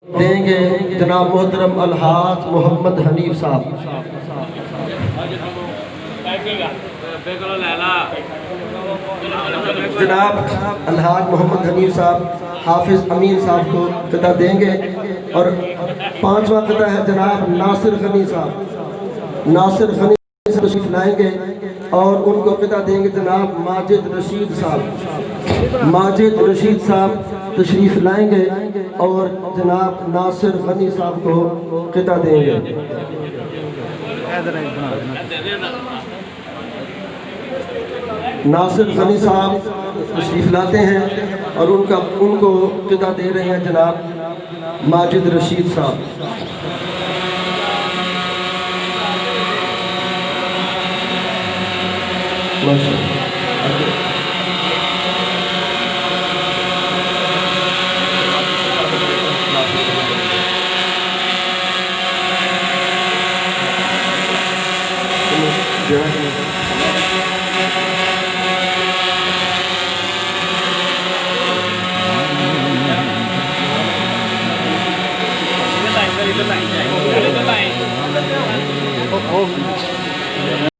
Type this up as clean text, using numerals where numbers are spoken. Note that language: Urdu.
دیں گے جناب محترم الحاج محمد حنیف صاحب۔ جناب الحاج محمد حنیف صاحب حافظ امین صاحب کو خطہ دیں گے، اور پانچواں خطہ ہے جناب ناصر غنی صاحب۔ ناصر غنی صاحب تشریف لائیں گے اور ان کو خطہ دیں گے جناب ماجد رشید صاحب۔ ماجد رشید صاحب تشریف لائیں گے اور جناب ناصر غنی صاحب کو خطہ دیں گے۔ ناصر غنی صاحب تشریف لاتے ہیں اور ان کو خطہ دے رہے ہیں جناب ماجد رشید صاحب۔